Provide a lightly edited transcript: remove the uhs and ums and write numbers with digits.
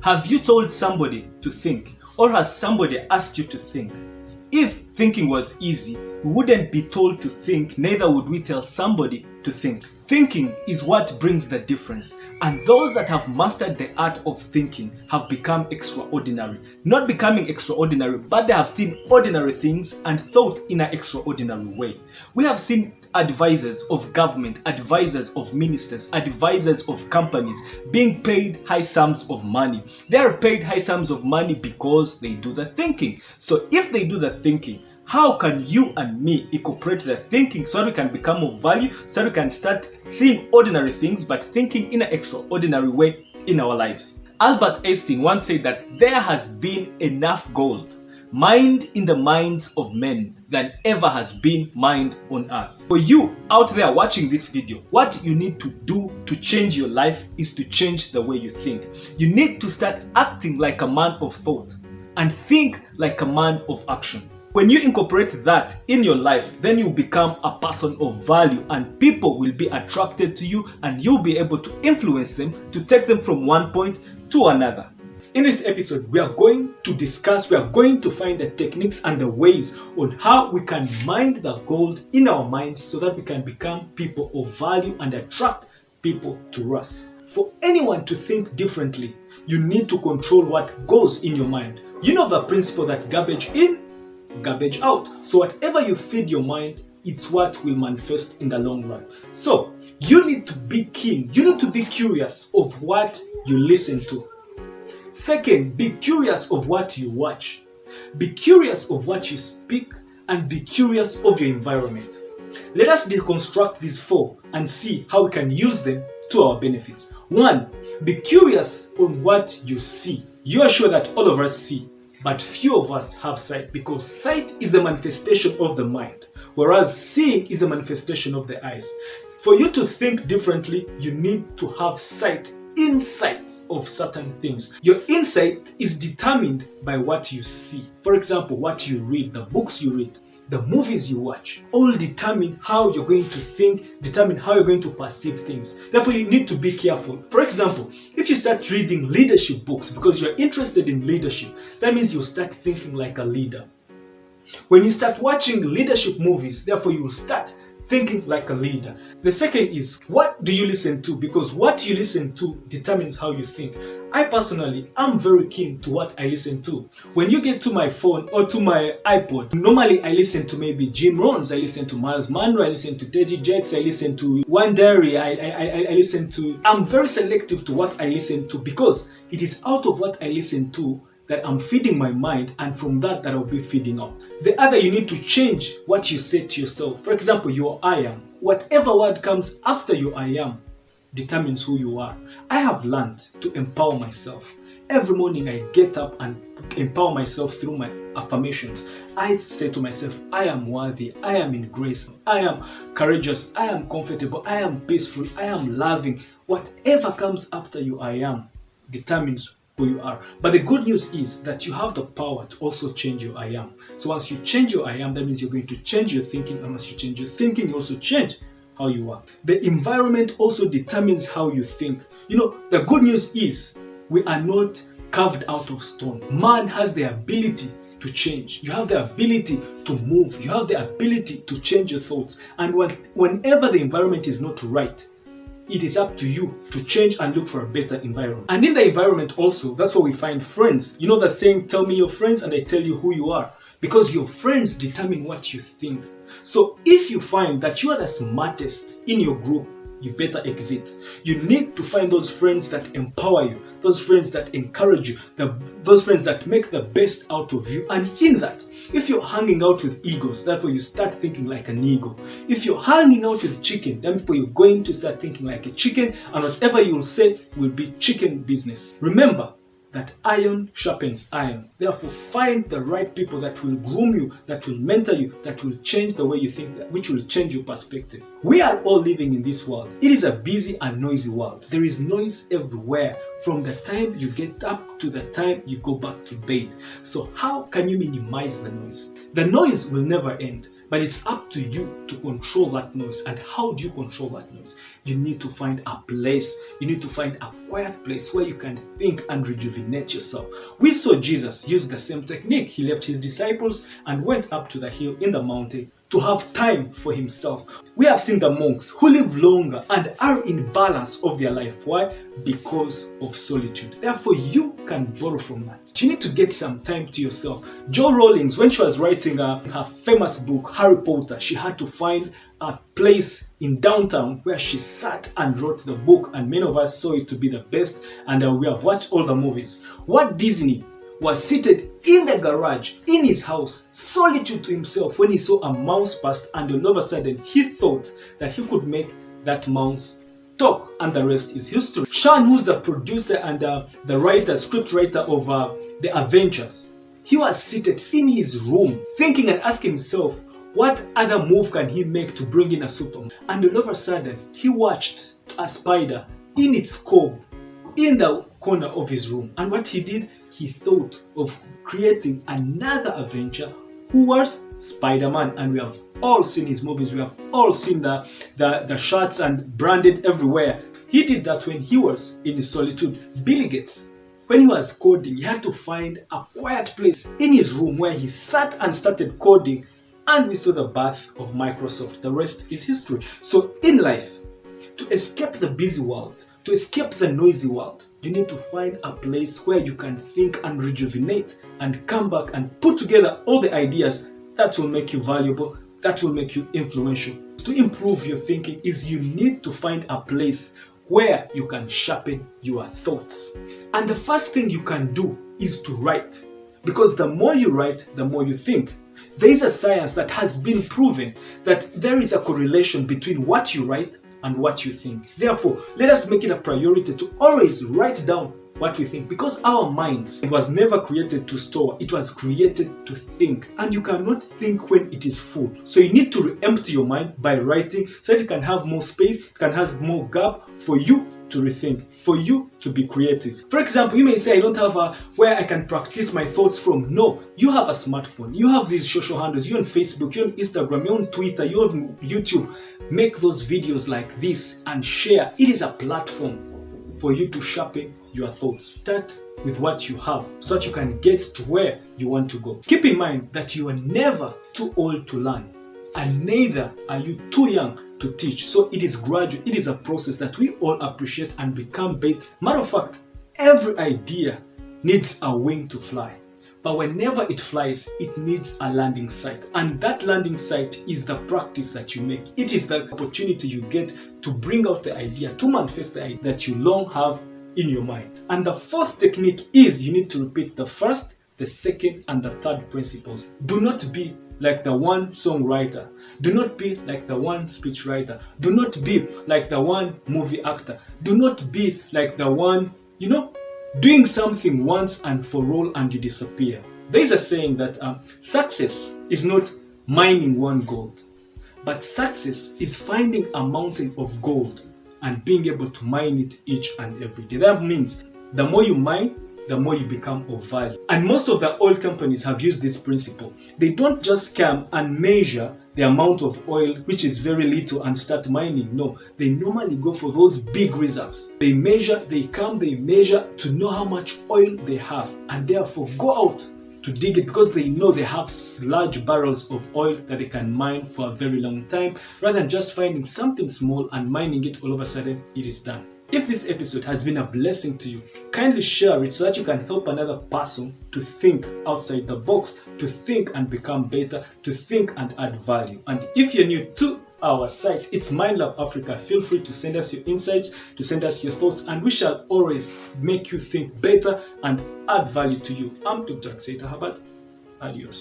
Have you told somebody to think, or has somebody asked you to think? If thinking was easy, we wouldn't be told to think, neither would we tell somebody to think. Thinking is what brings the difference, and those that have mastered the art of thinking have become extraordinary. Not becoming extraordinary, but they have seen ordinary things and thought in an extraordinary way. We have seen advisors of government, advisors of ministers, advisors of companies being paid high sums of money. They are paid high sums of money because they do the thinking. So if they do the thinking, how can you and me incorporate the thinking so we can become of value, so we can start seeing ordinary things but thinking in an extraordinary way in our lives? Albert Einstein once said that there has been enough gold mined in the minds of men than ever has been mined on earth. For you out there watching this video, what you need to do to change your life is to change the way you think. You need to start acting like a man of thought and think like a man of action. When you incorporate that in your life, then you become a person of value and people will be attracted to you and you'll be able to influence them to take them from one point to another. In this episode, we are going to find the techniques and the ways on how we can mine the gold in our minds so that we can become people of value and attract people to us. For anyone to think differently, you need to control what goes in your mind. You know the principle that garbage in, garbage out. So whatever you feed your mind, it's what will manifest in the long run. So you need to be keen, you need to be curious of what you listen to. Second, be curious of what you watch. Be curious of what you speak and be curious of your environment. Let us deconstruct these four and see how we can use them to our benefits. 1. Be curious on what you see. You are sure that all of us see, but few of us have sight because sight is the manifestation of the mind, whereas seeing is a manifestation of the eyes. For you to think differently, you need to have sight, insight of certain things. Your insight is determined by what you see. For example, what you read, the books you read, the movies you watch, all determine how you're going to think, determine how you're going to perceive things. Therefore, you need to be careful. For example, if you start reading leadership books because you're interested in leadership, that means you'll start thinking like a leader. When you start watching leadership movies, therefore you will start thinking like a leader. The second is, what do you listen to? Because what you listen to determines how you think. I personally am very keen to what I listen to. When you get to my phone or to my iPod, normally I listen to maybe Jim Rohns, I listen to Miles Monroe, I listen to Teddy Jakes, I listen to One Diary, I listen to... I'm very selective to what I listen to because it is out of what I listen to that I'm feeding my mind, and from that I'll be feeding out. The other, you need to change what you say to yourself. For example, your I am. Whatever word comes after your I am determines who you are. I have learned to empower myself. Every morning I get up and empower myself through my affirmations. I say to myself, I am worthy, I am in grace, I am courageous, I am comfortable, I am peaceful, I am loving. Whatever comes after your I am determines who you are. But the good news is that you have the power to also change your I am. So once you change your I am, that means you're going to change your thinking, and once you change your thinking, you also change how you are. The environment also determines how you think. You know, the good news is we are not carved out of stone. Man has the ability to change. You have the ability to move. You have the ability to change your thoughts. And whenever the environment is not right, it is up to you to change and look for a better environment. And in the environment also, that's where we find friends. You know the saying, tell me your friends and I tell you who you are. Because your friends determine what you think. So if you find that you are the smartest in your group, you better exit. You need to find those friends that empower you, those friends that encourage you, those friends that make the best out of you. And in that, if you're hanging out with egos, that's where you start thinking like an ego. If you're hanging out with chicken, then you're going to start thinking like a chicken, and whatever you'll say will be chicken business. Remember that iron sharpens iron. Therefore, find the right people that will groom you, that will mentor you, that will change the way you think, which will change your perspective. We are all living in this world. It is a busy and noisy world. There is noise everywhere from the time you get up to the time you go back to bed. So how can you minimize the noise? The noise will never end. But it's up to you to control that noise. And how do you control that noise? You need to find a place. You need to find a quiet place where you can think and rejuvenate yourself. We saw Jesus use the same technique. He left his disciples and went up to the hill in the mountain to have time for himself. We have seen the monks who live longer and are in balance of their life. Why? Because of solitude. Therefore, you can borrow from that. You need to get some time to yourself. Jo Rowling, when she was writing her famous book, Harry Potter, she had to find a place in downtown where she sat and wrote the book, and many of us saw it to be the best, and we have watched all the movies. Walt Disney was seated in the garage in his house, solitude to himself, when he saw a mouse pass, and all of a sudden he thought that he could make that mouse talk, and the rest is history. Sean, who's the producer and the writer, script writer of the Avengers, he was seated in his room thinking and asking himself, what other move can he make to bring in a Superman? And all of a sudden he watched a spider in its cob in the corner of his room, and what he did, he thought of creating another Avenger who was Spider-Man. And we have all seen his movies, we have all seen the shots and branded everywhere. He did that when he was in his solitude. Bill Gates, when he was coding, he had to find a quiet place in his room where he sat and started coding, and we saw the birth of Microsoft. The rest is history. So in life, to escape the busy world, to escape the noisy world, you need to find a place where you can think and rejuvenate and come back and put together all the ideas that will make you valuable, that will make you influential. To improve your thinking is you need to find a place where you can sharpen your thoughts. And the first thing you can do is to write, because the more you write, the more you think. There is a science that has been proven that there is a correlation between what you write and what you think. Therefore, let us make it a priority to always write down what we think, because our minds, it was never created to store, it was created to think, and you cannot think when it is full. So you need to empty your mind by writing, so that it can have more space, it can have more gap for you to rethink, for you to be creative. For example, you may say, I don't have where I can practice my thoughts from. No, you have a smartphone, you have these social handles, you're on Facebook, you're on Instagram, you're on Twitter, you're on YouTube. Make those videos like this and share. It is a platform for you to sharpen your thoughts. Start with what you have so that you can get to where you want to go. Keep in mind that you are never too old to learn, and neither are you too young to teach. So it is gradual, it is a process that we all appreciate and become better. Matter of fact, every idea needs a wing to fly. But whenever it flies, it needs a landing site. And that landing site is the practice that you make. It is the opportunity you get to bring out the idea, to manifest the idea that you long have in your mind. And the fourth technique is you need to repeat the first, the second, and the third principles. Do not be like the one songwriter. Do not be like the one speechwriter. Do not be like the one movie actor. Do not be like the one, doing something once and for all and you disappear. There is a saying that success is not mining one gold, but success is finding a mountain of gold and being able to mine it each and every day. That means the more you mine, the more you become of value. And most of the oil companies have used this principle. They don't just come and measure the amount of oil, which is very little, and start mining. No, they normally go for those big reserves. They measure, they measure to know how much oil they have, and therefore go out to dig it, because they know they have large barrels of oil that they can mine for a very long time, rather than just finding something small and mining it all of a sudden it is done. If this episode has been a blessing to you, kindly share it so that you can help another person to think outside the box, to think and become better, to think and add value. And if you're new to our site, it's Mind Lab Africa. Feel free to send us your insights, to send us your thoughts, and we shall always make you think better and add value to you. I'm Dr. Rwakiseta Herbert. Adios.